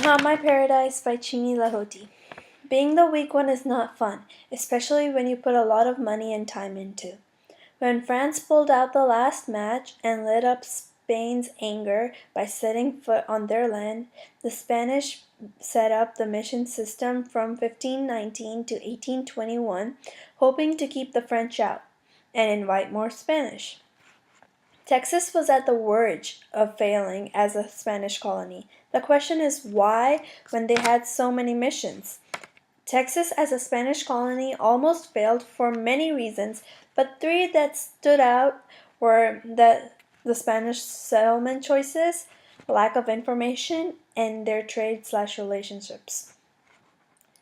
Not My Paradise by Chini Lahoti. Being the weak one is not fun, especially when you put a lot of money and time into. When France pulled out the last match and lit up Spain's anger by setting foot on their land, the Spanish set up the mission system from 1519 to 1821, hoping to keep the French out and invite more Spanish. Texas was at the verge of failing as a Spanish colony. The question is why when they had so many missions? Texas as a Spanish colony almost failed for many reasons, but three that stood out were the Spanish settlement choices, lack of information, and their trade/relationships.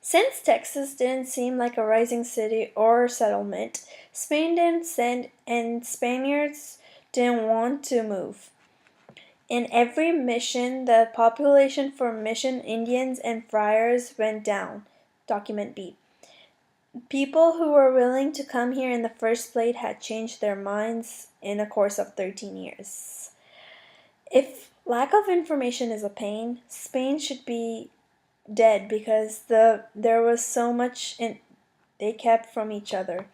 Since Texas didn't seem like a rising city or settlement, Spain didn't send and Spaniards didn't want to move. In every mission, the population for mission Indians and friars went down. Document B. People who were willing to come here in the first place had changed their minds in a course of 13 years. If lack of information is a pain, Spain should be dead because there was so much they kept from each other.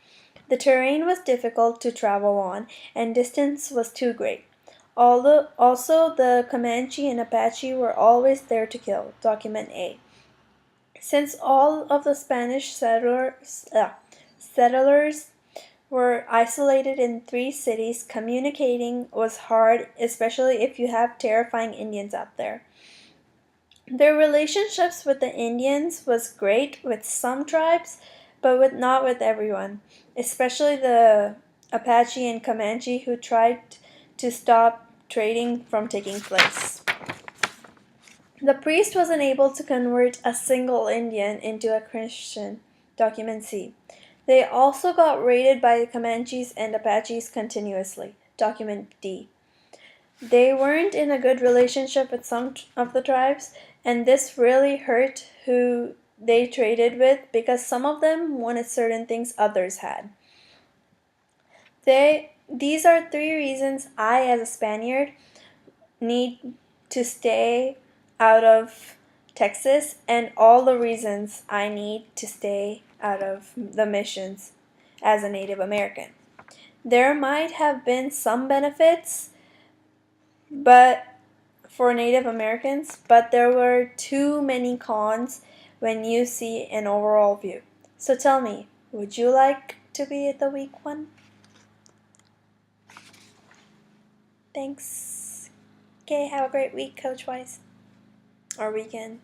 The terrain was difficult to travel on, and distance was too great. Also, the Comanche and Apache were always there to kill. Document A. Since all of the Spanish settlers were isolated in 3 cities, communicating was hard, especially if you have terrifying Indians out there. Their relationships with the Indians was great with some tribes, but not with everyone, especially the Apache and Comanche who tried to stop trading from taking place. The priest was unable to convert a single Indian into a Christian. Document C. They also got raided by Comanches and Apaches continuously. Document D. They weren't in a good relationship with some of the tribes, and this really hurt who they traded with because some of them wanted certain things others had. These are 3 reasons I, as a Spaniard, need to stay out of Texas, and all the reasons I need to stay out of the missions as a Native American. There might have been some benefits, but for Native Americans, but there were too many cons when you see an overall view. So tell me, would you like to be the weak one? Thanks. Okay, have a great week, Coach Wise. Or weekend.